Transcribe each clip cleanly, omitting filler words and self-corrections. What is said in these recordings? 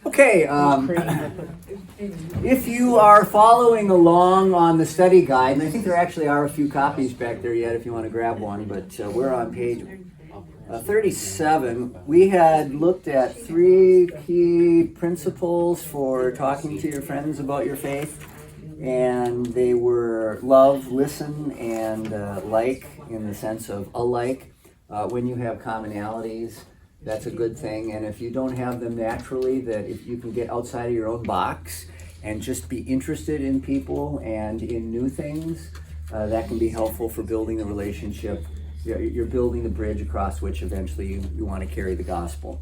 Okay, if you are following along on the study guide, and I think there actually are a few copies back there yet if you want to grab one, but we're on page 37. We had looked at 3 key principles for talking to your friends about your faith, and they were love, listen, and like, in the sense of alike. When you have commonalities, that's a good thing. And if you don't have them naturally, that if you can get outside of your own box and just be interested in people and in new things, that can be helpful for building the relationship. You're building the bridge across which eventually you want to carry the gospel.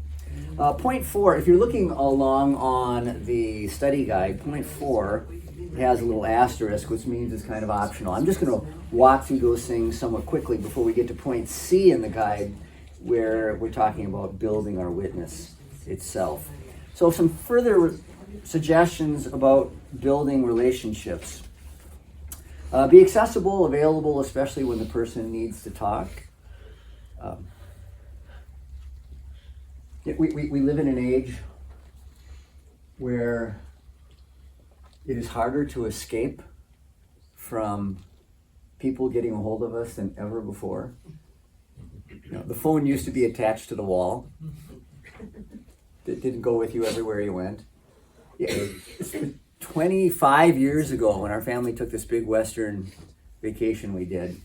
Point 4, if you're looking along on the study guide, point 4 has a little asterisk, which means it's kind of optional. I'm just going to walk through those things somewhat quickly before we get to point C in the guide, where we're talking about building our witness itself. So some further suggestions about building relationships. Be accessible, available, especially when the person needs to talk. We live in an age where it is harder to escape from people getting a hold of us than ever before. The phone used to be attached to the wall. It didn't go with you everywhere you went. 25 years ago, when our family took this big Western vacation we did,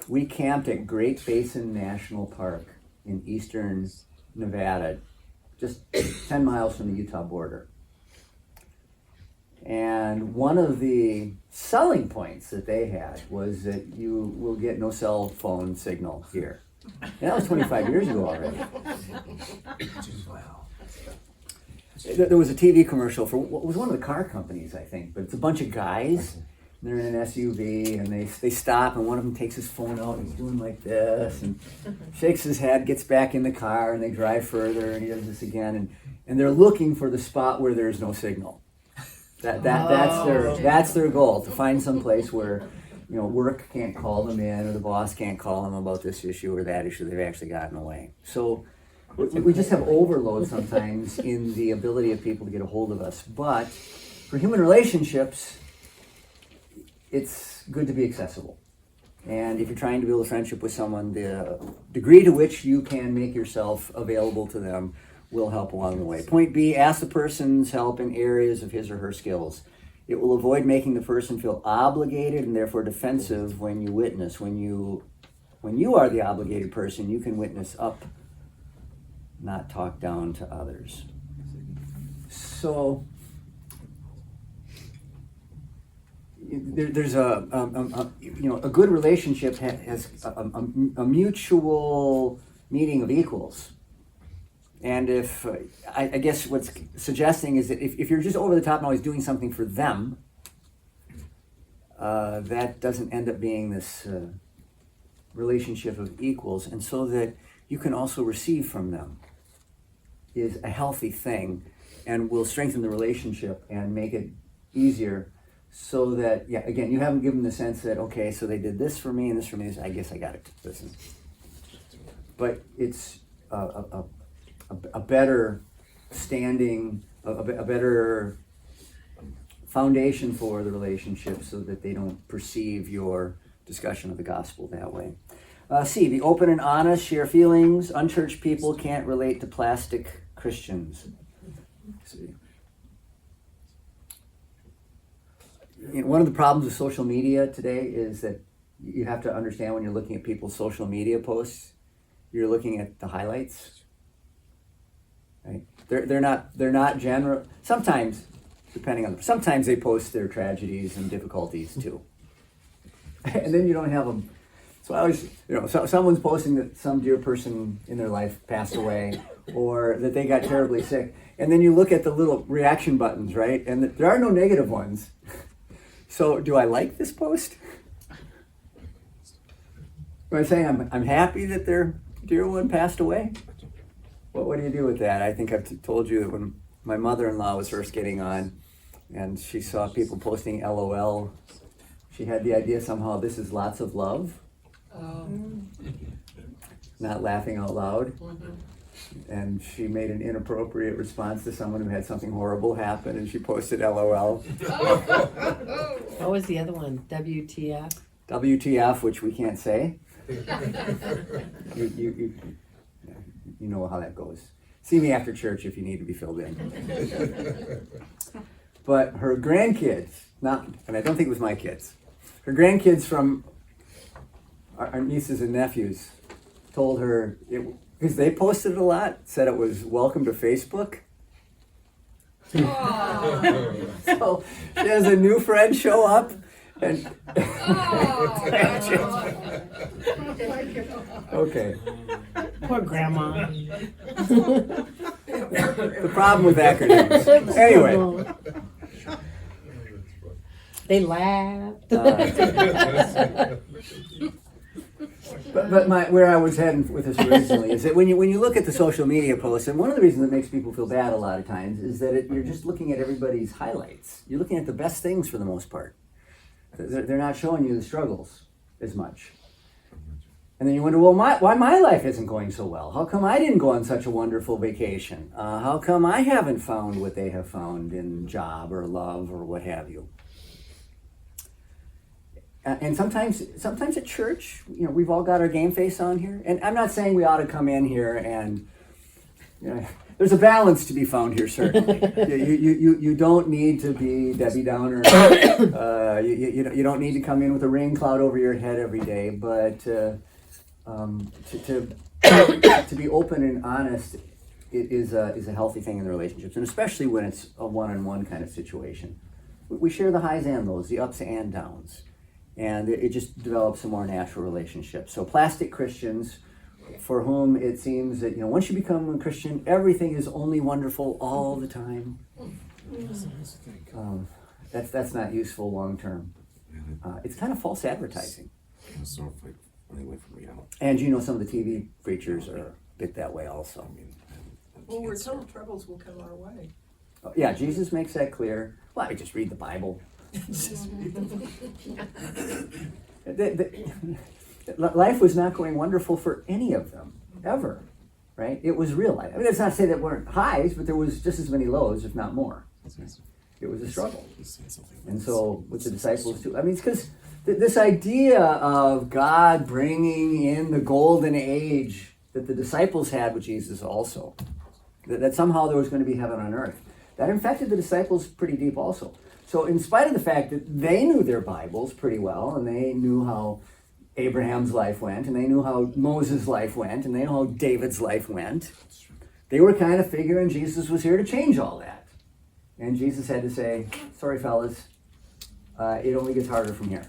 we camped at Great Basin National Park in eastern Nevada, just 10 miles from the Utah border. And one of the selling points that they had was that you will get no cell phone signal here. And that was 25 years ago already. There was a TV commercial for what was one of the car companies, I think, but it's a bunch of guys. They're in an SUV, and they stop, and one of them takes his phone out, and he's doing like this, and shakes his head, gets back in the car, and they drive further, and he does this again, and they're looking for the spot where there's no signal. That's their goal, to find some place where work can't call them in, or the boss can't call them about this issue or that issue. They've actually gotten away. So we just have overload sometimes in the ability of people to get a hold of us. But for human relationships, it's good to be accessible. And if you're trying to build a friendship with someone, the degree to which you can make yourself available to them will help along the way. Point B, ask the person's help in areas of his or her skills. It will avoid making the person feel obligated and therefore defensive when you witness. When you are the obligated person, you can witness up, not talk down to others. So there's a good relationship has a mutual meeting of equals. And if, I guess what's suggesting is that if you're just over the top and always doing something for them, that doesn't end up being this relationship of equals. And so that you can also receive from them is a healthy thing and will strengthen the relationship and make it easier, so that, again, you haven't given the sense that, okay, so they did this for me and this for me, I guess I got to listen. But it's a better standing, a better foundation for the relationship, so that they don't perceive your discussion of the gospel that way. C, be open and honest, share feelings. Unchurched people can't relate to plastic Christians. See. One of the problems with social media today is that you have to understand, when you're looking at people's social media posts, you're looking at the highlights. Right? They're not general. Sometimes, sometimes they post their tragedies and difficulties too, and then you don't have them. So I always, so someone's posting that some dear person in their life passed away, or that they got terribly sick, and then you look at the little reaction buttons, right? And there are no negative ones. So do I like this post? Do I say I'm happy that their dear one passed away? What do you do with that? I think I've told you that when my mother-in-law was first getting on, and she saw people posting LOL, she had the idea somehow this is lots of love. Not laughing out loud. And she made an inappropriate response to someone who had something horrible happen, and she posted LOL. What was the other one? WTF? WTF, which we can't say. You know how that goes. See me after church if you need to be filled in. But her grandkids, and I don't think it was my kids, her grandkids from our nieces and nephews told her, because they posted it a lot, said it was welcome to Facebook. So she has a new friend show up, and okay. Poor grandma. The problem with acronyms. Anyway. They laughed. But where I was heading with this originally is that when you look at the social media posts, and one of the reasons that makes people feel bad a lot of times is that you're just looking at everybody's highlights. You're looking at the best things for the most part. They're not showing you the struggles as much. And then you wonder, well, why my life isn't going so well? How come I didn't go on such a wonderful vacation? How come I haven't found what they have found in job or love or what have you? And sometimes at church, we've all got our game face on here. And I'm not saying we ought to come in here and, there's a balance to be found here, certainly. You don't need to be Debbie Downer. You don't need to come in with a rain cloud over your head every day. But to be open and honest is a healthy thing in the relationships, and especially when it's a one-on-one kind of situation. We share the highs and lows, the ups and downs. And it just develops a more natural relationship. So plastic Christians, for whom it seems that once you become a Christian, everything is only wonderful all the time. That's not useful long term. It's kind of false advertising. And some of the TV preachers are a bit that way also. Well, we're told troubles will come our way. Yeah, Jesus makes that clear. Well, I just read the Bible. Life was not going wonderful for any of them, ever, right? It was real life. I mean, that's not to say that weren't highs, but there was just as many lows, if not more. It was a struggle. And so with the disciples too, I mean, it's because this idea of God bringing in the golden age that the disciples had with Jesus also, that somehow there was going to be heaven on earth, that infected the disciples pretty deep also. So in spite of the fact that they knew their Bibles pretty well, and they knew how Abraham's life went, and they knew how Moses' life went, and they knew how David's life went, they were kind of figuring Jesus was here to change all that. And Jesus had to say, sorry fellas, it only gets harder from here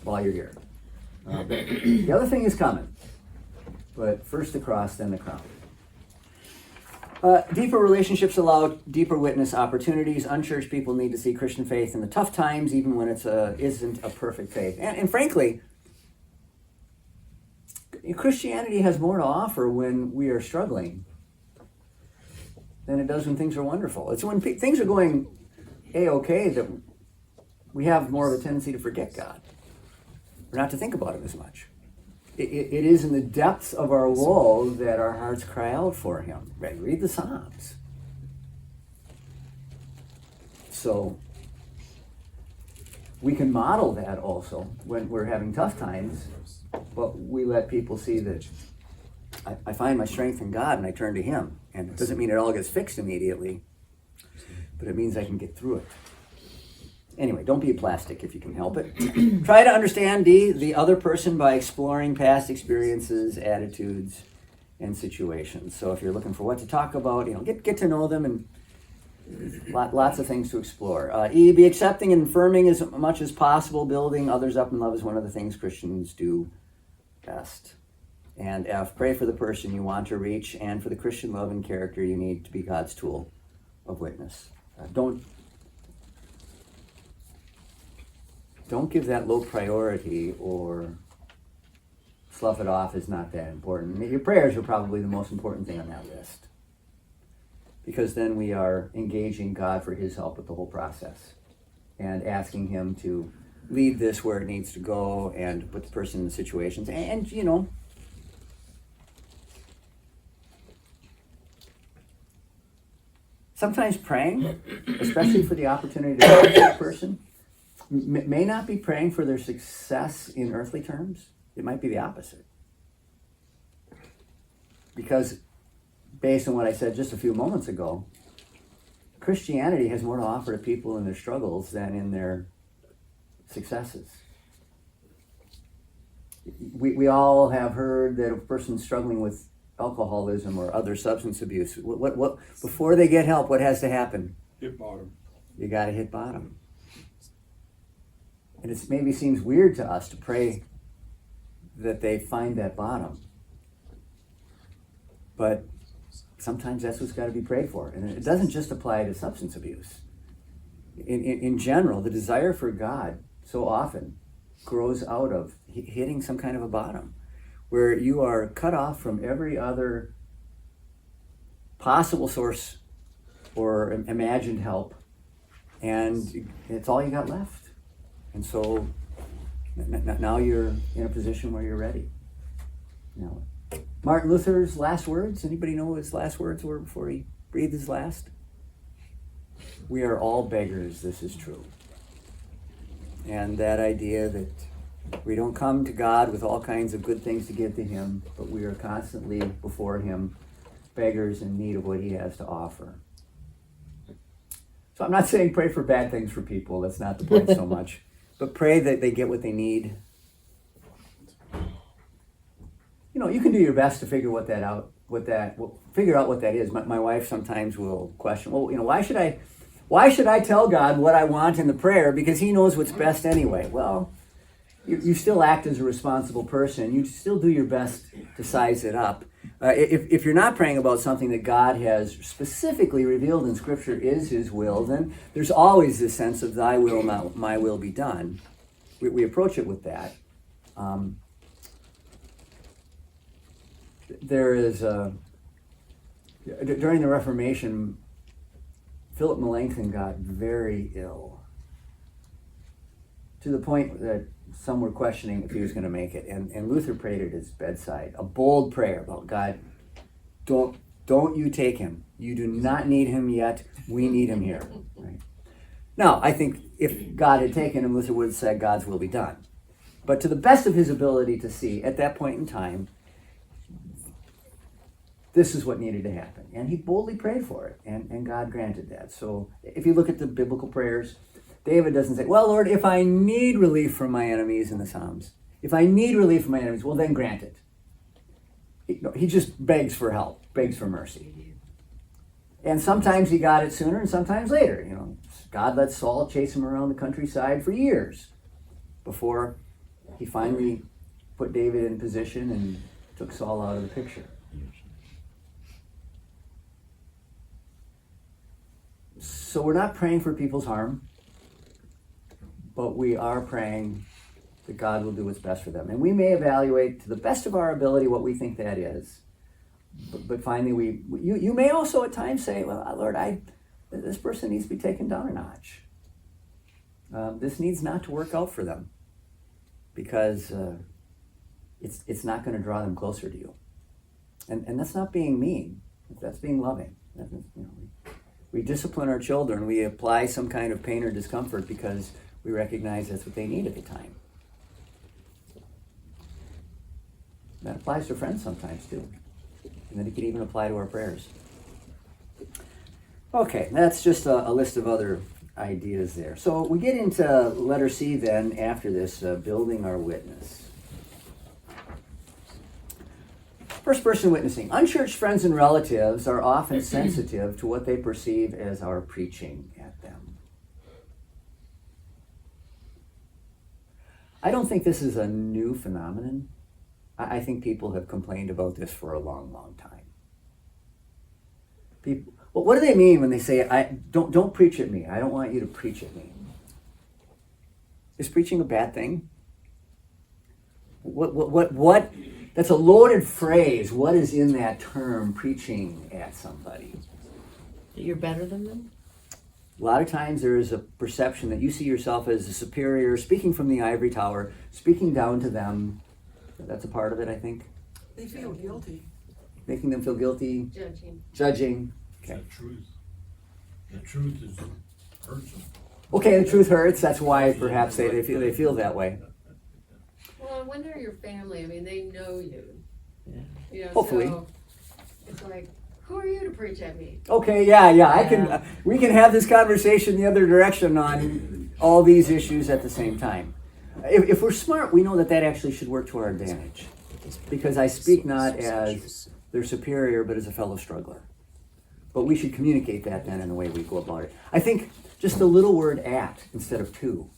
while you're here. The other thing is coming, but first the cross, then the crown. Deeper relationships allow deeper witness opportunities. Unchurched people need to see Christian faith in the tough times, even when it isn't a perfect faith. And frankly, Christianity has more to offer when we are struggling than it does when things are wonderful. It's when things are going A-okay that we have more of a tendency to forget God, or not to think about Him as much. It is in the depths of our woe that our hearts cry out for Him. Right? Read the Psalms. So we can model that also when we're having tough times, but we let people see that I find my strength in God and I turn to Him. And it doesn't mean it all gets fixed immediately, but it means I can get through it. Anyway, don't be a plastic if you can help it. Try to understand the other person by exploring past experiences, attitudes, and situations. So if you're looking for what to talk about, get to know them, and lots of things to explore. Be accepting and affirming as much as possible. Building others up in love is one of the things Christians do best. And F, pray for the person you want to reach, and for the Christian love and character you need to be God's tool of witness. Don't give that low priority or slough it off as not that important. Your prayers are probably the most important thing on that list, because then we are engaging God for His help with the whole process and asking Him to lead this where it needs to go and put the person in the situations. And sometimes praying, especially for the opportunity to help that person, may not be praying for their success in earthly terms. It might be the opposite. Because based on what I said just a few moments ago, Christianity has more to offer to people in their struggles than in their successes. We all have heard that a person struggling with alcoholism or other substance abuse, what before they get help, what has to happen? Hit bottom. You got to hit bottom. And it maybe seems weird to us to pray that they find that bottom. But sometimes that's what's got to be prayed for. And it doesn't just apply to substance abuse. In general, the desire for God so often grows out of hitting some kind of a bottom where you are cut off from every other possible source or imagined help, and it's all you got left. And so now you're in a position where you're ready. Now, Martin Luther's last words, anybody know what his last words were before he breathed his last? We are all beggars, this is true. And that idea that we don't come to God with all kinds of good things to give to him, but we are constantly before him, beggars in need of what he has to offer. So I'm not saying pray for bad things for people, that's not the point so much, but pray that they get what they need. You know, you can do your best to figure figure out what that is. My wife sometimes will question, well, you know, why should I tell God what I want in the prayer? Because he knows what's best anyway. Well, you still act as a responsible person. You still do your best to size it up. If you're not praying about something that God has specifically revealed in Scripture is his will, then there's always this sense of thy will, not my will be done. We approach it with that. There is during the Reformation, Philip Melanchthon got very ill to the point that some were questioning if he was going to make it, and Luther prayed at his bedside a bold prayer about God. Don't you take him. You do not need him yet. We need him here. Right? Now, I think if God had taken him, Luther would have said God's will be done. But to the best of his ability to see at that point in time, this is what needed to happen. And he boldly prayed for it, and God granted that. So if you look at the biblical prayers, David doesn't say, well, Lord, if I need relief from my enemies in the Psalms, if I need relief from my enemies, well, then grant it. He just begs for help, begs for mercy. And sometimes he got it sooner and sometimes later. You know, God let Saul chase him around the countryside for years before he finally put David in position and took Saul out of the picture. So we're not praying for people's harm, but we are praying that God will do what's best for them. And we may evaluate to the best of our ability what we think that is. But finally, you may also at times say, well, Lord, this person needs to be taken down a notch. This needs not to work out for them because it's not going to draw them closer to you. And that's not being mean. That's being loving. We discipline our children. We apply some kind of pain or discomfort because we recognize that's what they need at the time. That applies to friends sometimes too. And then it can even apply to our prayers. Okay, that's just a list of other ideas there. So we get into letter C then after this, building our witness. First person witnessing. Unchurched friends and relatives are often sensitive to what they perceive as our preaching at them. I don't think this is a new phenomenon. I think people have complained about this for a long, long time. People, well, what do they mean when they say, don't preach at me. I don't want you to preach at me. Is preaching a bad thing? What? That's a loaded phrase. What is in that term, preaching at somebody? You're better than them? A lot of times there is a perception that you see yourself as a superior, speaking from the ivory tower, speaking down to them. That's a part of it, I think. They feel guilty. Making them feel guilty. Judging. Judging. Is Okay. that truth? The truth is hurts them. Okay, the truth hurts. That's why perhaps they feel that way. Well, and when they're your family, I mean, they know you. Yeah. You know, Hopefully. so it's like, who are you to preach at me? Okay, yeah. I can. We can have this conversation the other direction on all these issues at the same time. If we're smart, we know that actually should work to our advantage, because I speak not as their superior, but as a fellow struggler. But we should communicate that then in the way we go about it. I think just the little word "at" instead of "to."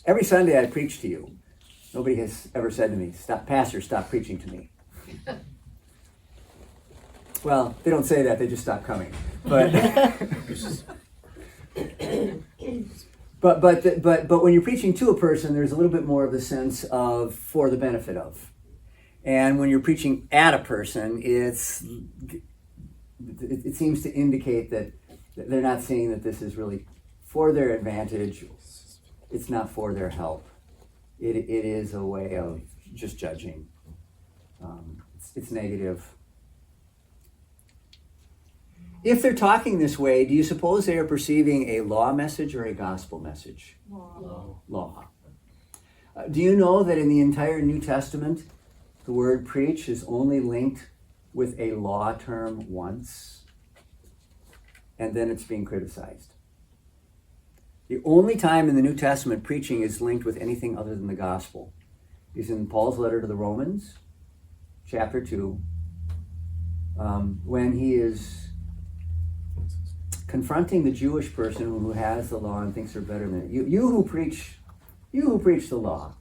Every Sunday I preach to you. Nobody has ever said to me, "Stop, Pastor, stop preaching to me." Well, they don't say that; they just stop coming. But but when you're preaching to a person, there's a little bit more of the sense of for the benefit of. And when you're preaching at a person, it seems to indicate that they're not seeing that this is really for their advantage. It's not for their help. It is a way of just judging. It's negative. If they're talking this way, do you suppose they are perceiving a law message or a gospel message? Law. Do you know that in the entire New Testament, the word preach is only linked with a law term once, and then it's being criticized? The only time in the New Testament preaching is linked with anything other than the gospel is in Paul's letter to the Romans, chapter 2, when he is confronting the Jewish person who has the law and thinks they're better than it. You who preach the law.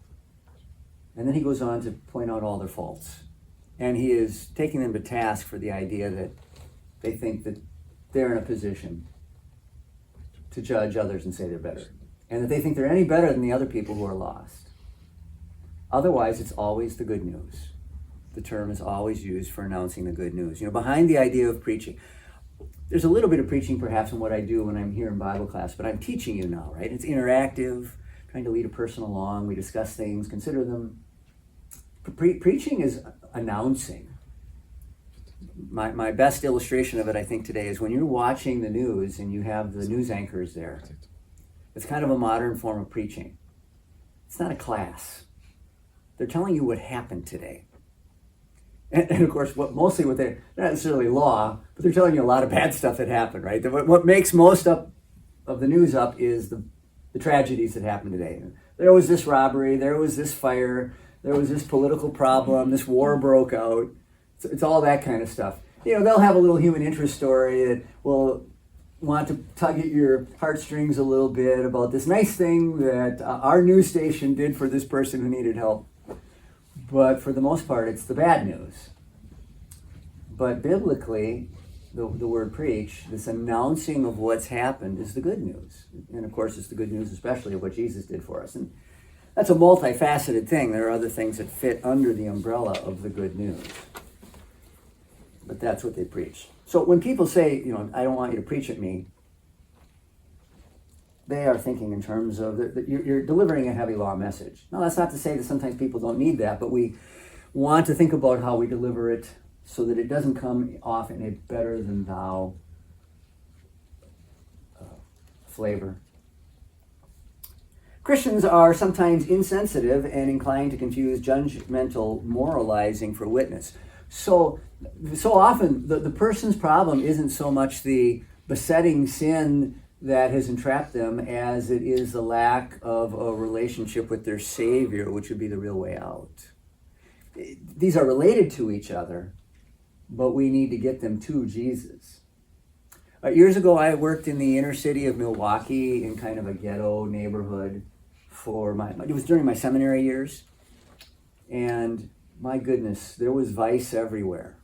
And then he goes on to point out all their faults. And he is taking them to task for the idea that they think that they're in a position to judge others and say they're better. And that they think they're any better than the other people who are lost. Otherwise, it's always the good news. The term is always used for announcing the good news. You know, behind the idea of preaching, there's a little bit of preaching perhaps in what I do when I'm here in Bible class, but I'm teaching you now, right? It's interactive, trying to lead a person along. We discuss things, consider them. Preaching is announcing. My best illustration of it, I think, today is when you're watching the news and you have the news anchors there. It's kind of a modern form of preaching. It's not a class. They're telling you what happened today. And of course, what they're not necessarily law, but they're telling you a lot of bad stuff that happened, right? What makes most of the news up is the tragedies that happened today. There was this robbery, there was this fire, there was this political problem, this war broke out. It's all that kind of stuff. You know, they'll have a little human interest story that will want to tug at your heartstrings a little bit about this nice thing that our news station did for this person who needed help. But for the most part, it's the bad news. But biblically, the word preach, this announcing of what's happened, is the good news. And of course, it's the good news especially of what Jesus did for us. And that's a multifaceted thing. There are other things that fit under the umbrella of the good news. But that's what they preach. So when people say, you know, I don't want you to preach at me, they are thinking in terms of that you're delivering a heavy law message. Now, that's not to say that sometimes people don't need that, but we want to think about how we deliver it so that it doesn't come off in a better than thou flavor. Christians are sometimes insensitive and inclined to confuse judgmental moralizing for witness. So often the person's problem isn't so much the besetting sin that has entrapped them as it is the lack of a relationship with their Savior, which would be the real way out. These are related to each other, but we need to get them to Jesus. Years ago, I worked in the inner city of Milwaukee in kind of a ghetto neighborhood it was during my seminary years. And my goodness, there was vice everywhere.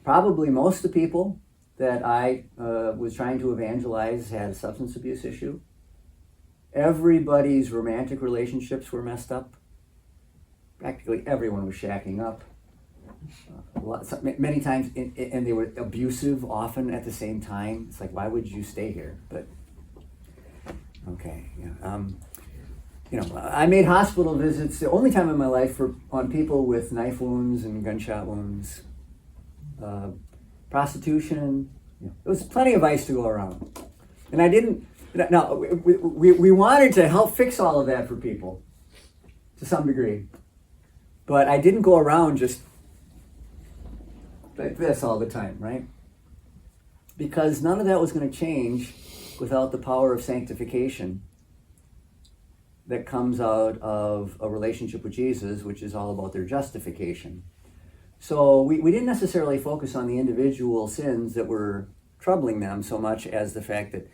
Probably most of the people that I was trying to evangelize had a substance abuse issue. Everybody's romantic relationships were messed up. Practically everyone was shacking up. Many times, and they were abusive often at the same time. It's like, why would you stay here? But, okay. Yeah. I made hospital visits the only time in my life on people with knife wounds and gunshot wounds. Prostitution, There was plenty of ice to go around. And I didn't, now, we wanted to help fix all of that for people to some degree. But I didn't go around just like this all the time, right? Because none of that was going to change without the power of sanctification that comes out of a relationship with Jesus, which is all about their justification. So we didn't necessarily focus on the individual sins that were troubling them so much as the fact that,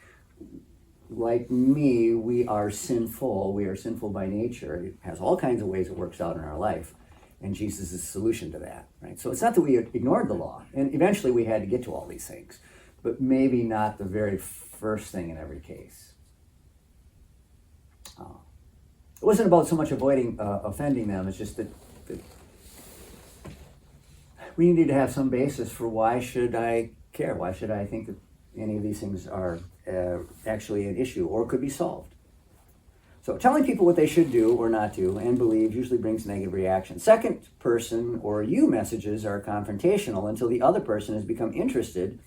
like me, we are sinful. We are sinful by nature. It has all kinds of ways it works out in our life. And Jesus is the solution to that, right? So it's not that we ignored the law. And eventually we had to get to all these things. But maybe not the very first thing in every case. It wasn't about so much avoiding offending them. It's just that we need to have some basis for why should I care? Why should I think that any of these things are actually an issue or could be solved? So telling people what they should do or not do and believe usually brings negative reaction. Second person or you messages are confrontational until the other person has become interested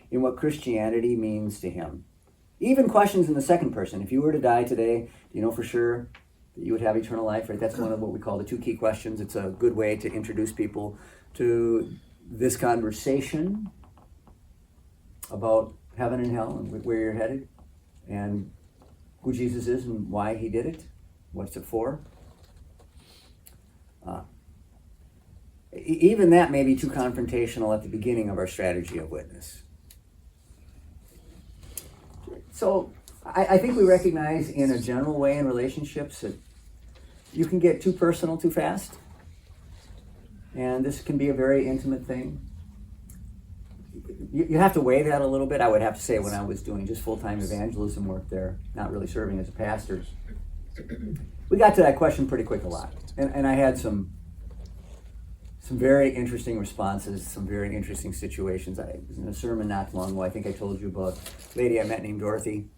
in what Christianity means to him. Even questions in the second person. If you were to die today, do you know for sure that you would have eternal life, right? That's one of what we call the 2 key questions. It's a good way to introduce people to this conversation about heaven and hell and where you're headed and who Jesus is and why he did it, what's it for. Even that may be too confrontational at the beginning of our strategy of witness. So I think we recognize in a general way in relationships that you can get too personal too fast. And this can be a very intimate thing. You have to weigh that a little bit. I would have to say when I was doing just full-time evangelism work there, not really serving as a pastor, we got to that question pretty quick a lot. And I had some very interesting responses, some very interesting situations. I was in a sermon not long ago. I think I told you about a lady I met named Dorothy,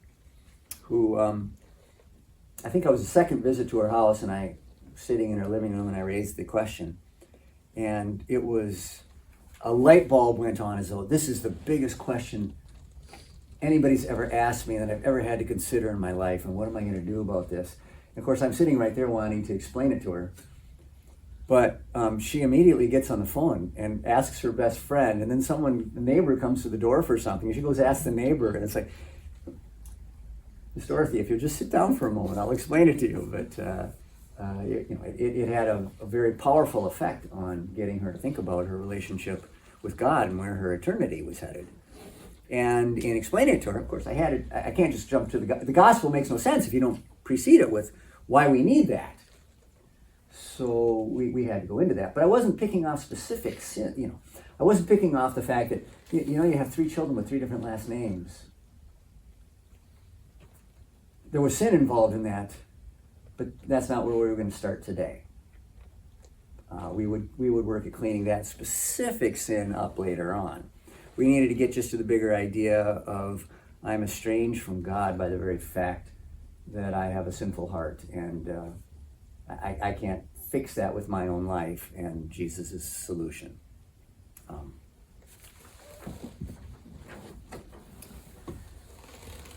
who I think I was the second visit to her house, and I was sitting in her living room, and I raised the question. And it was a light bulb went on as though this is the biggest question anybody's ever asked me that I've ever had to consider in my life, and what am I going to do about this? And of course, I'm sitting right there wanting to explain it to her. But she immediately gets on the phone and asks her best friend, and then a neighbor comes to the door for something, and she goes ask the neighbor, and it's like, Miss Dorothy, if you'll just sit down for a moment, I'll explain it to you. But it had a very powerful effect on getting her to think about her relationship with God and where her eternity was headed. And in explaining it to her, of course, I can't just jump to the gospel makes no sense if you don't precede it with why we need that. So we had to go into that. But I wasn't picking off specific sin, I wasn't picking off the fact that, you have 3 children with 3 different last names. There was sin involved in that, but that's not where we were going to start today. We would work at cleaning that specific sin up later on. We needed to get just to the bigger idea of I'm estranged from God by the very fact that I have a sinful heart, and I can't fix that with my own life, and Jesus is the solution.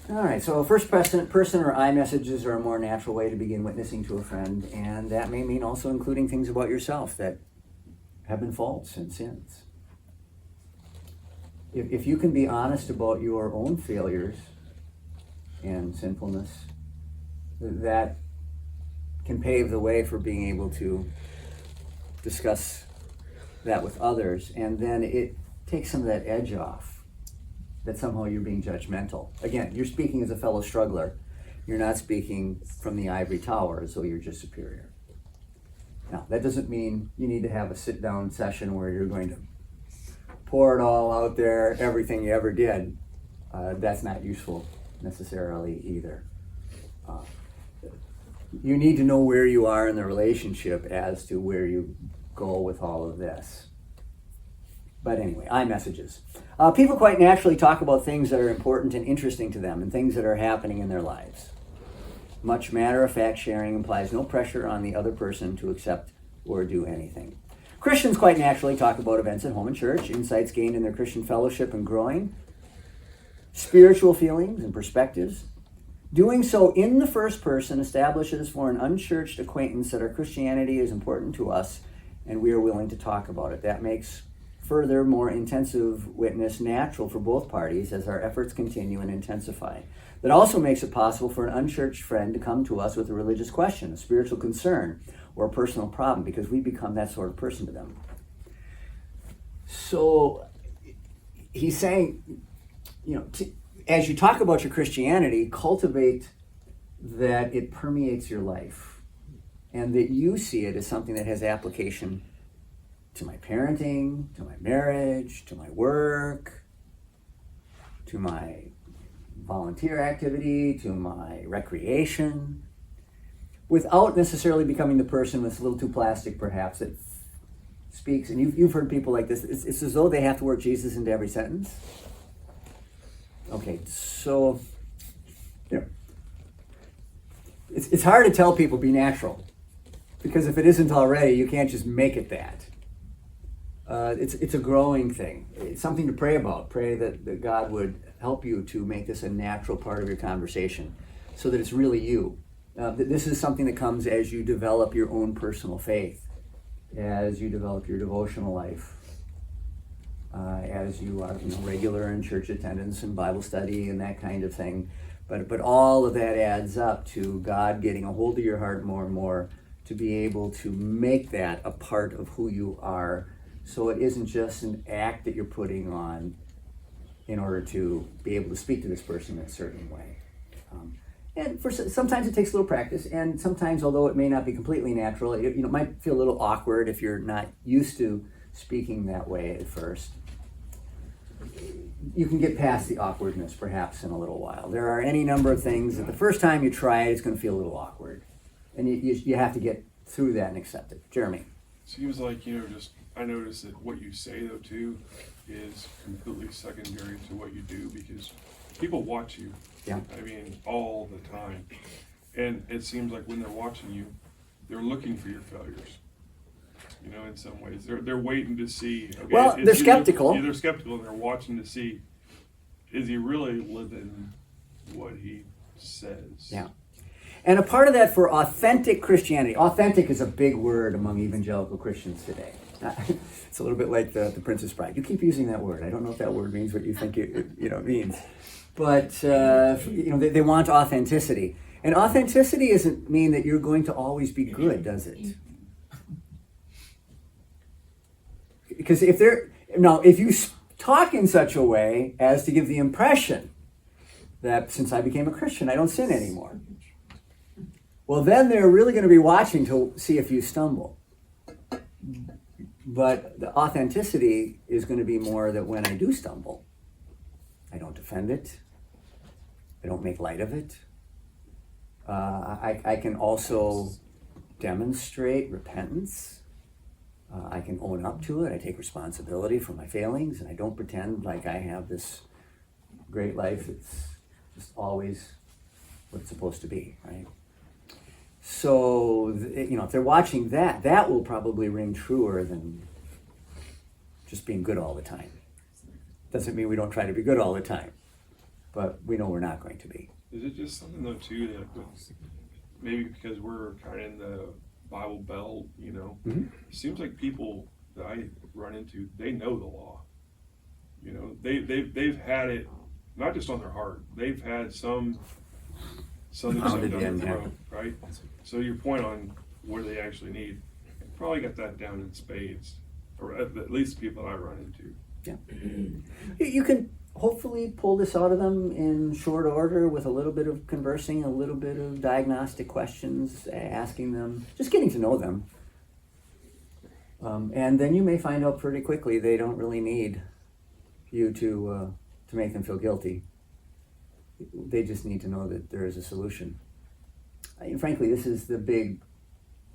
All right, so first person or I messages are a more natural way to begin witnessing to a friend, and that may mean also including things about yourself that have been faults and sins. If you can be honest about your own failures and sinfulness, that can pave the way for being able to discuss that with others, and then it takes some of that edge off. That somehow you're being judgmental. Again, you're speaking as a fellow struggler. You're not speaking from the ivory tower as though you're just superior. Now, that doesn't mean you need to have a sit-down session where you're going to pour it all out there, everything you ever did. That's not useful necessarily either. You need to know where you are in the relationship as to where you go with all of this. But anyway, iMessages. People quite naturally talk about things that are important and interesting to them and things that are happening in their lives. Much matter-of-fact sharing implies no pressure on the other person to accept or do anything. Christians quite naturally talk about events at home and church, insights gained in their Christian fellowship and growing. spiritual feelings and perspectives. Doing so in the first person establishes for an unchurched acquaintance that our Christianity is important to us and we are willing to talk about it. That makes further, more intensive witness natural for both parties as our efforts continue and intensify. That also makes it possible for an unchurched friend to come to us with a religious question, a spiritual concern, or a personal problem, because we become that sort of person to them. So he's saying, as you talk about your Christianity, cultivate that it permeates your life and that you see it as something that has application to my parenting, to my marriage, to my work, to my volunteer activity, to my recreation, without necessarily becoming the person that's a little too plastic, perhaps, that speaks, and you've heard people like this, it's as though they have to work Jesus into every sentence. Okay, so, it's hard to tell people be natural, because if it isn't already, you can't just make it that. It's a growing thing. It's something to pray about. Pray that God would help you to make this a natural part of your conversation so that it's really you. This is something that comes as you develop your own personal faith, as you develop your devotional life, as you are regular in church attendance and Bible study and that kind of thing. But all of that adds up to God getting a hold of your heart more and more to be able to make that a part of who you are. So it isn't just an act that you're putting on in order to be able to speak to this person in a certain way. And sometimes it takes a little practice, and sometimes, although it may not be completely natural, it might feel a little awkward if you're not used to speaking that way at first. You can get past the awkwardness perhaps in a little while. There are any number of things that the first time you try it, it's going to feel a little awkward. And you have to get through that and accept it. Jeremy? Seems like, I notice that what you say, though, too, is completely secondary to what you do, because people watch you. Yeah. I mean, all the time. And it seems like when they're watching you, they're looking for your failures. In some ways. They're waiting to see. Okay, Well, they're skeptical. They're skeptical, and they're watching to see, is he really living what he says? Yeah. And a part of that for authentic Christianity, authentic is a big word among evangelical Christians today. It's a little bit like the Princess Bride. You keep using that word. I don't know if that word means what you think it means. But, they want authenticity. And authenticity doesn't mean that you're going to always be good, does it? Because if you talk in such a way as to give the impression that since I became a Christian, I don't sin anymore, well, then they're really going to be watching to see if you stumble. But the authenticity is going to be more that when I do stumble, I don't defend it. I don't make light of it. I can also demonstrate repentance. I can own up to it. I take responsibility for my failings, and I don't pretend like I have this great life that's just always what it's supposed to be, right? So, if they're watching that will probably ring truer than just being good all the time. Doesn't mean we don't try to be good all the time, but we know we're not going to be. Is it just something, though, too, that maybe because we're kind of in the Bible Belt, Mm-hmm. It seems like people that I run into, they know the law. They've had it not just on their heart. They've had some down their throat, right? So your point on what they actually need, probably got that down in spades, or at least the people that I run into. Yeah. You can hopefully pull this out of them in short order with a little bit of conversing, a little bit of diagnostic questions, asking them, just getting to know them. And then you may find out pretty quickly they don't really need you to make them feel guilty. They just need to know that there is a solution. And frankly, this is the big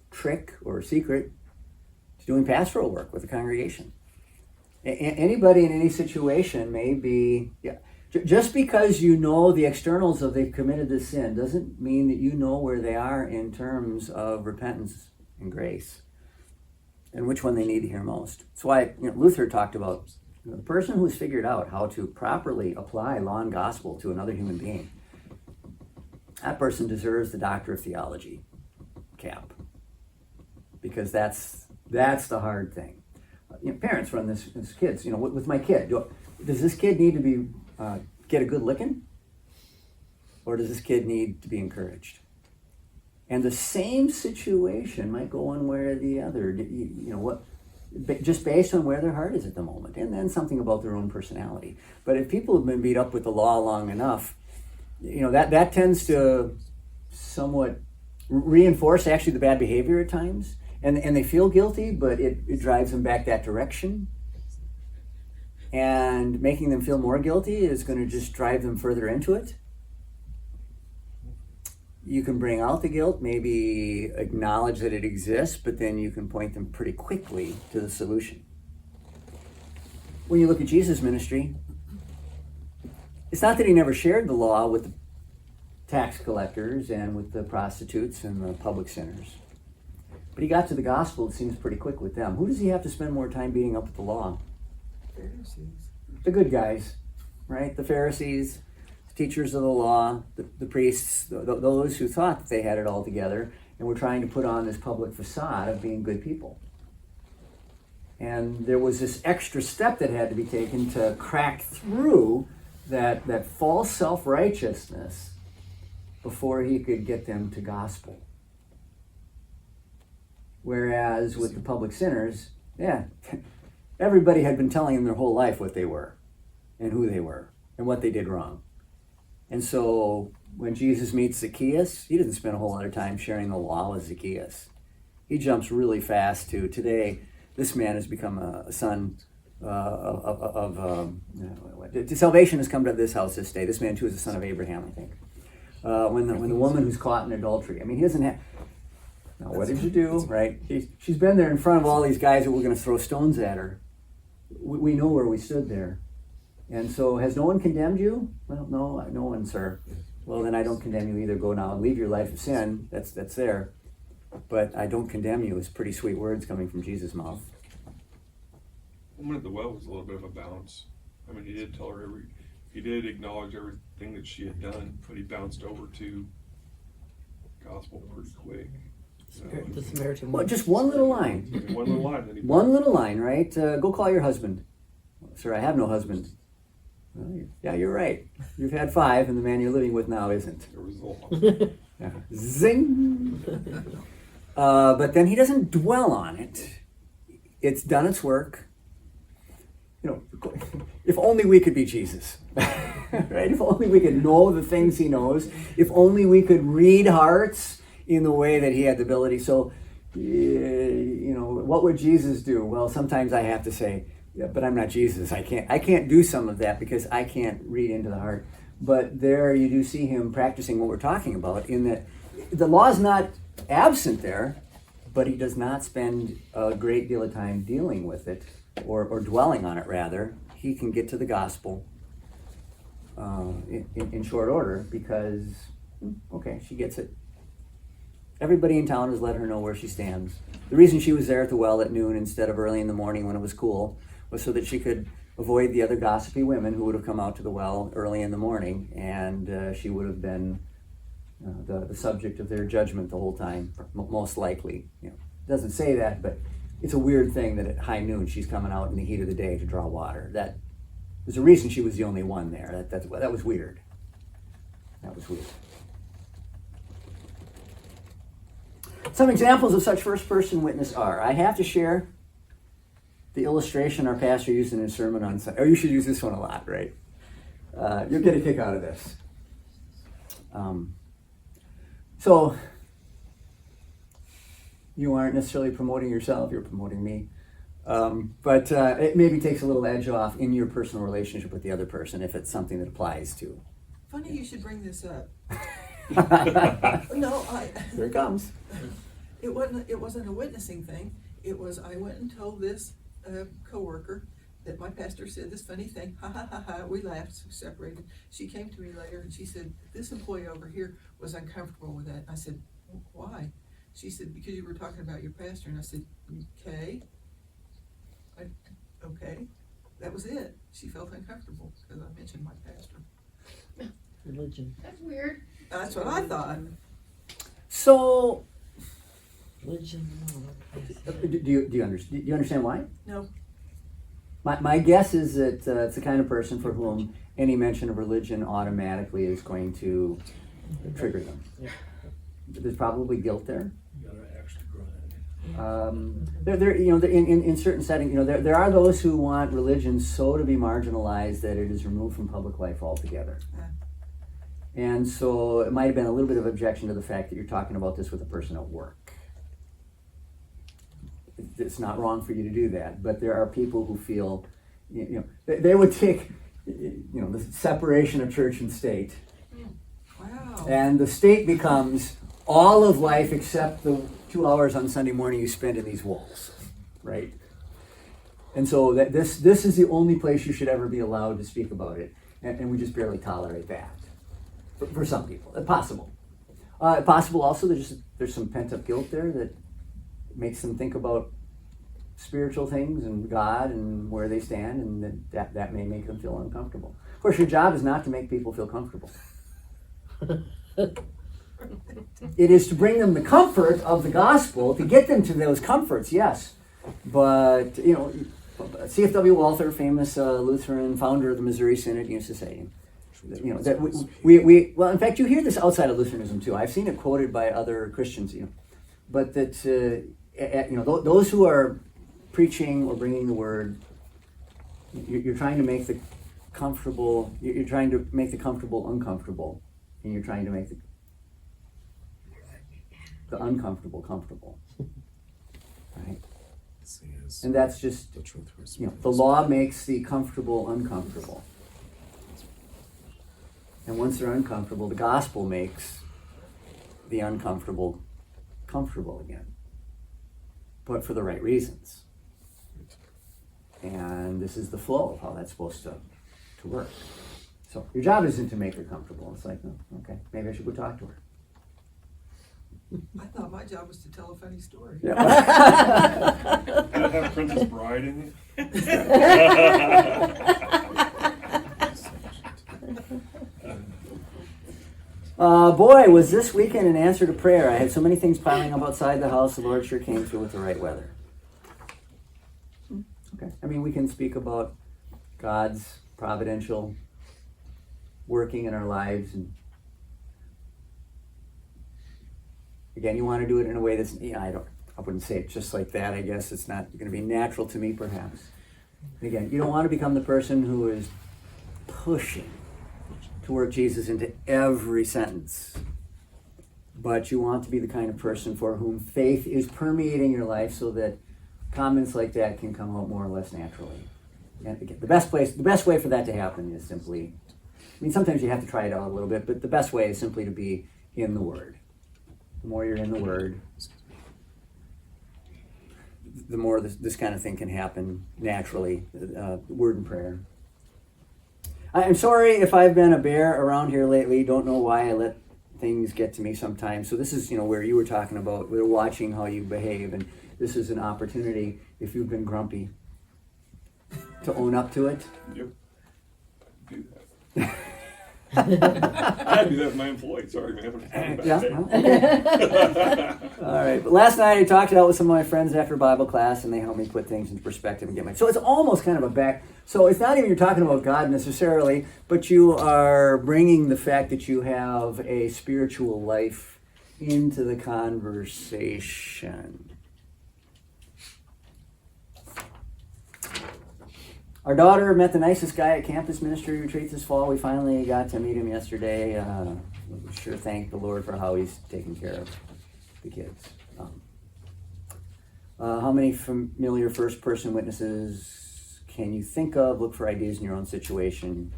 trick or secret to doing pastoral work with the congregation. Anybody in any situation may be, just because you know the externals of they've committed this sin doesn't mean that you know where they are in terms of repentance and grace and which one they need to hear most. That's why Luther talked about The person who's figured out how to properly apply law and gospel to another human being, that person deserves the Doctor of Theology cap. Because that's the hard thing. Parents run this as kids. With my kid, does this kid need to be get a good licking, or does this kid need to be encouraged? And the same situation might go one way or the other. Just based on where their heart is at the moment, and then something about their own personality. But if people have been beat up with the law long enough, that tends to somewhat reinforce actually the bad behavior at times. And they feel guilty, but it drives them back that direction. And making them feel more guilty is going to just drive them further into it. You can bring out the guilt, maybe acknowledge that it exists, but then you can point them pretty quickly to the solution. When you look at Jesus' ministry, it's not that he never shared the law with the tax collectors and with the prostitutes and the public sinners. But he got to the gospel, it seems, pretty quick with them. Who does he have to spend more time beating up with the law? Pharisees. The good guys, right? The Pharisees, the teachers of the law, the priests, those who thought that they had it all together and were trying to put on this public facade of being good people. And there was this extra step that had to be taken to crack through that false self-righteousness before he could get them to gospel. Whereas with the public sinners, everybody had been telling them their whole life what they were and who they were and what they did wrong. And so when Jesus meets Zacchaeus, he doesn't spend a whole lot of time sharing the law with Zacchaeus. He jumps really fast to today, this man has become a son salvation has come to this house this day. This man too is a son of Abraham, I think. When the woman who's caught in adultery, he doesn't have... Now, what did you do, right? She's been there in front of all these guys that were going to throw stones at her. We know where we stood there. And so, has no one condemned you? Well, no one, sir. Well, then I don't condemn you either. Go now and leave your life of sin. That's there. But I don't condemn you is pretty sweet words coming from Jesus' mouth. Woman at the well was a little bit of a bounce. He did tell her he did acknowledge everything that she had done, but he bounced over to gospel pretty quick. The Samaritan Well, woman. just one little line. One little line. Then he One little line, right? Go call your husband. Sir, I have no husband. Well, yeah, you're right. You've had 5, and the man you're living with now isn't. There was a lot. Yeah. Zing! But then he doesn't dwell on it. It's done its work. If only we could be Jesus, right? If only we could know the things he knows. If only we could read hearts in the way that he had the ability. So, what would Jesus do? Well, sometimes I have to say, yeah, but I'm not Jesus. I can't do some of that because I can't read into the heart. But there you do see him practicing what we're talking about, in that the law is not absent there, but he does not spend a great deal of time dealing with it or dwelling on it, rather. He can get to the gospel in short order because, okay, she gets it. Everybody in town has let her know where she stands. The reason she was there at the well at noon instead of early in the morning when it was cool was so that she could avoid the other gossipy women who would have come out to the well early in the morning, and she would have been the subject of their judgment the whole time, most likely. It doesn't say that, but it's a weird thing that at high noon she's coming out in the heat of the day to draw water. There's a reason she was the only one there. That was weird. That was weird. Some examples of such first-person witness are, I have to share the illustration our pastor used in his sermon on Sunday. Oh, you should use this one a lot, right? You'll get a kick out of this. So, you aren't necessarily promoting yourself, you're promoting me. But it maybe takes a little edge off in your personal relationship with the other person if it's something that applies to. Funny you should bring this up. Here it comes. It wasn't a witnessing thing. It was, I went and told this coworker that my pastor said this funny thing. Ha ha ha ha. We laughed, separated. She came to me later and she said, this employee over here was uncomfortable with that. I said, why? She said, because you were talking about your pastor. And I said, okay. Okay. that was it. She felt uncomfortable because I mentioned my pastor. Religion. That's weird. That's what I thought. So, Religion. do you understand why? No. My guess is that it's the kind of person for whom any mention of religion automatically is going to trigger them. Yeah. There's probably guilt there. You got an extra grind. In certain settings, there are those who want religion so to be marginalized that it is removed from public life altogether. And so it might have been a little bit of objection to the fact that you're talking about this with a person at work. It's not wrong for you to do that, but there are people who feel, they would take, the separation of church and state, Wow. and the state becomes all of life except the 2 hours on Sunday morning you spend in these walls, right? And so that this is the only place you should ever be allowed to speak about it, and we just barely tolerate that. For some people, possible. Possible also there's some pent up guilt there that makes them think about spiritual things and God and where they stand, and that may make them feel uncomfortable. Of course, your job is not to make people feel comfortable. It is to bring them the comfort of the gospel, to get them to those comforts, yes. But, C.F.W. Walther, famous Lutheran founder of the Missouri Synod, used to say, that we well, in fact, you hear this outside of Lutheranism too. I've seen it quoted by other Christians, but that those who are preaching or bringing the word, you're trying to make the comfortable. You're trying to make the comfortable uncomfortable, and you're trying to make the uncomfortable comfortable. Right? And that's just the law makes the comfortable uncomfortable. And once they're uncomfortable, the gospel makes the uncomfortable comfortable again. But for the right reasons. And this is the flow of how that's supposed to work. So your job isn't to make her comfortable. It's like, oh, okay, maybe I should go talk to her. I thought my job was to tell a funny story. Yeah. Did it have Princess Bride in it? Boy, was this weekend an answer to prayer. I had so many things piling up outside the house. The Lord sure came through with the right weather. Okay. I mean, we can speak about God's providential working in our lives. And again, you want to do it in a way that's, I wouldn't say it just like that. I guess it's not going to be natural to me, perhaps. Again, you don't want to become the person who is pushing to work Jesus into every sentence. But you want to be the kind of person for whom faith is permeating your life so that comments like that can come out more or less naturally. And again, the best way for that to happen is simply, sometimes you have to try it out a little bit, but the best way is simply to be in the Word. The more you're in the Word, the more this kind of thing can happen naturally. Word and prayer. I'm sorry if I've been a bear around here lately. Don't know why I let things get to me sometimes. So this is, where you were talking about, we're watching how you behave, and this is an opportunity, if you've been grumpy, to own up to it. Yep. Do that. I do that with my employees. Sorry, man. I'm having a bad day. All right. But last night I talked it out with some of my friends after Bible class, and they helped me put things into perspective and get my. So it's almost kind of a back. So it's not even you're talking about God necessarily, but you are bringing the fact that you have a spiritual life into the conversation. Our daughter met the nicest guy at campus ministry retreat this fall. We finally got to meet him yesterday. We sure thank the Lord for how he's taking care of the kids. How many familiar first-person witnesses can you think of? Look for ideas in your own situation,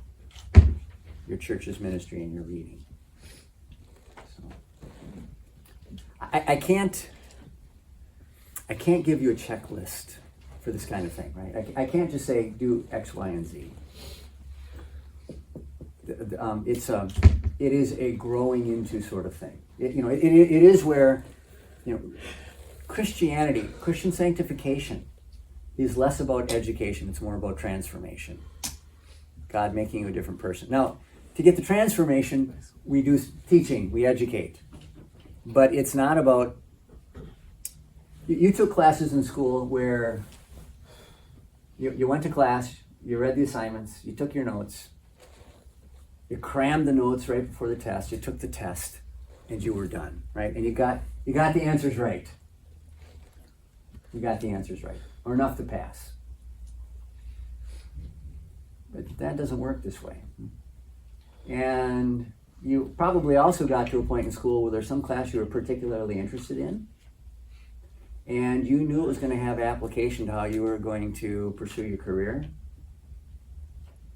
your church's ministry, and your reading. So, I can't give you a checklist for this kind of thing, right? I can't just say do X, Y, and Z. It is a growing into sort of thing. It is where Christianity, Christian sanctification, is less about education, it's more about transformation. God making you a different person. Now, to get the transformation, we do teaching, we educate. But it's not about, you took classes in school where you went to class, you read the assignments, you took your notes, you crammed the notes right before the test, you took the test, and you were done, right? And you got the answers right. You got the answers right, or enough to pass. But that doesn't work this way. And you probably also got to a point in school where there's some class you were particularly interested in, and you knew it was going to have application to how you were going to pursue your career.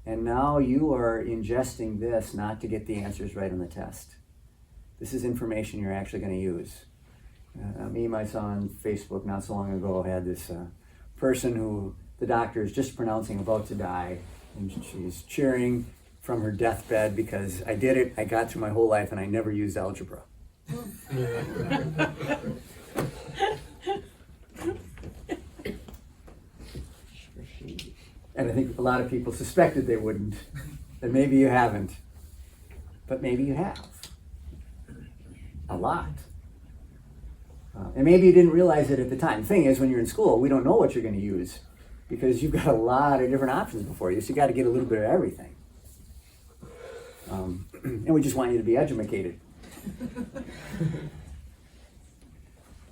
And now you are ingesting this not to get the answers right on the test. This is information you're actually going to use. Me and my son on Facebook not so long ago had this person who the doctor is just pronouncing about to die, and she's cheering from her deathbed because I did it, I got through my whole life, and I never used algebra. And I think a lot of people suspected they wouldn't, and maybe you haven't, but maybe you have. A lot. And maybe you didn't realize it at the time. The thing is, when you're in school, we don't know what you're going to use because you've got a lot of different options before you, so you got to get a little bit of everything. And we just want you to be educated.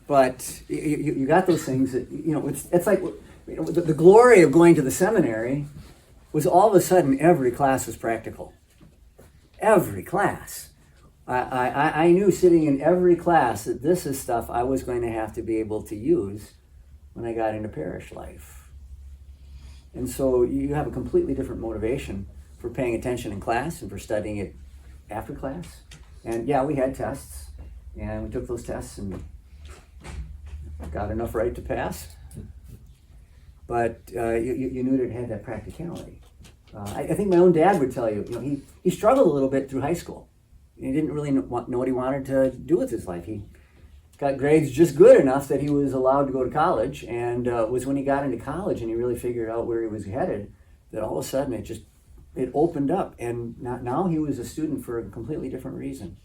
But you got those things that, it's like, the glory of going to the seminary was all of a sudden every class was practical. Every class. I knew sitting in every class that this is stuff I was going to have to be able to use when I got into parish life. And so you have a completely different motivation for paying attention in class and for studying it after class. And yeah, we had tests, and we took those tests and got enough right to pass. But you knew that it had that practicality. I think my own dad would tell you, he struggled a little bit through high school. He didn't really know what he wanted to do with his life. He got grades just good enough that he was allowed to go to college, and it was when he got into college and he really figured out where he was headed that all of a sudden it opened up, and now he was a student for a completely different reason.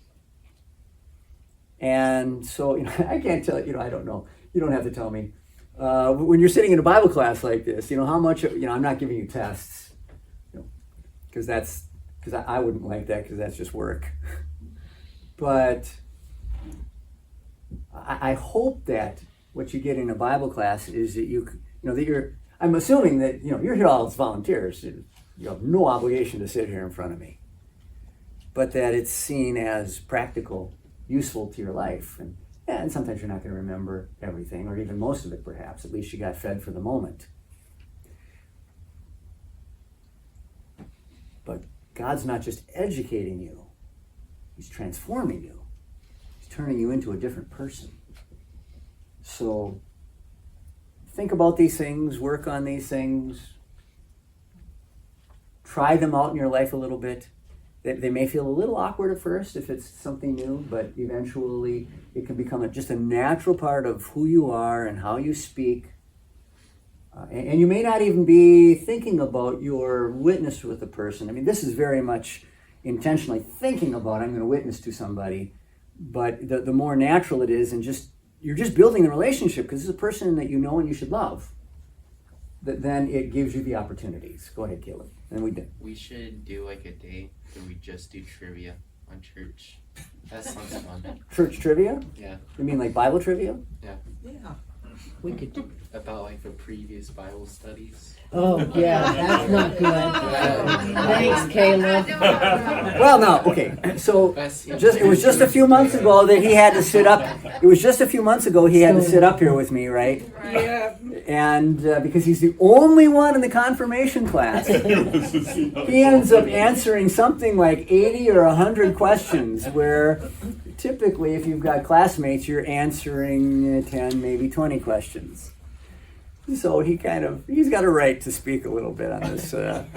And so I can't tell you, I don't know. You don't have to tell me. When you're sitting in a Bible class like this, how much, I'm not giving you tests, because I wouldn't like that, because that's just work. But I hope that what you get in a Bible class is that I'm assuming that, you're here all as volunteers. You have no obligation to sit here in front of me. But that it's seen as practical, useful to your life. And sometimes you're not going to remember everything, or even most of it perhaps. At least you got fed for the moment. But God's not just educating you. He's transforming you. He's turning you into a different person. So think about these things, work on these things, try them out in your life a little bit. They may feel a little awkward at first if it's something new, but eventually it can become just a natural part of who you are and how you speak. And you may not even be thinking about your witness with a person. I mean, this is very much intentionally thinking about, I'm going to witness to somebody. But the more natural it is, and you're just building a relationship because it's a person that you know and you should love. Then it gives you the opportunities. Go ahead, Caleb. And we did. We should do like a day where we just do trivia on church. That sounds fun. Church trivia? Yeah. You mean like Bible trivia? Yeah. Yeah. We could do. About like the previous Bible studies. Oh, yeah, that's not good. Thanks, Caleb. Well, no, okay. So it was just a few months ago that he had to sit up. It was just a few months ago he had to sit up here with me, right? Yeah. And because he's the only one in the confirmation class, he ends up answering something like 80 or 100 questions, where typically if you've got classmates, you're answering 10, maybe 20 questions. So he's got a right to speak a little bit on this. Well,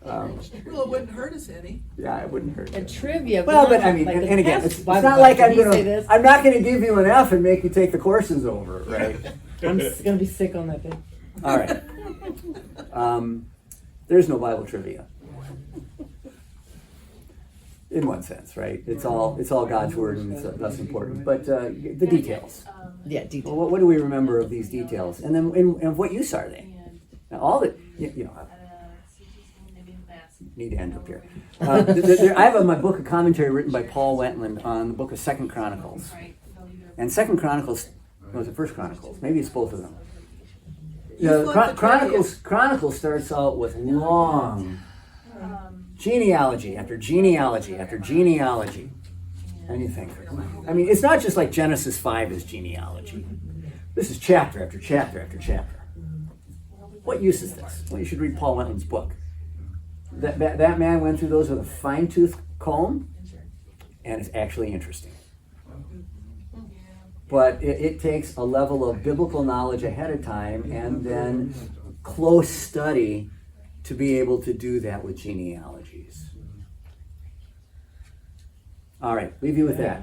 it wouldn't hurt us any. Yeah, it wouldn't hurt. And trivia. Well, but I mean, like and again, it's Bible not like class, did he say this? I'm not going to give you an F and make you take the courses over, right? I'm gonna be sick on that day. All right. There's no Bible trivia. In one sense, right? It's all God's word, and that's important. But the details. Yeah, detail. Well, what do we remember of these details? And then, and what use are they? Now, all that you know. Need to end up here. I have my book a commentary written by Paul Wentland on the book of 2 Chronicles, and 2 Chronicles was the First Chronicles. Maybe it's both of them. Chronicles starts out with long genealogy after genealogy after genealogy. And you think, I mean, it's not just like Genesis 5 is genealogy. This is chapter after chapter after chapter. What use is this? Well, you should read Paul Wentland's book. That man went through those with a fine-tooth comb, and it's actually interesting. But it takes a level of biblical knowledge ahead of time and then close study to be able to do that with genealogies. All right, leave you with that.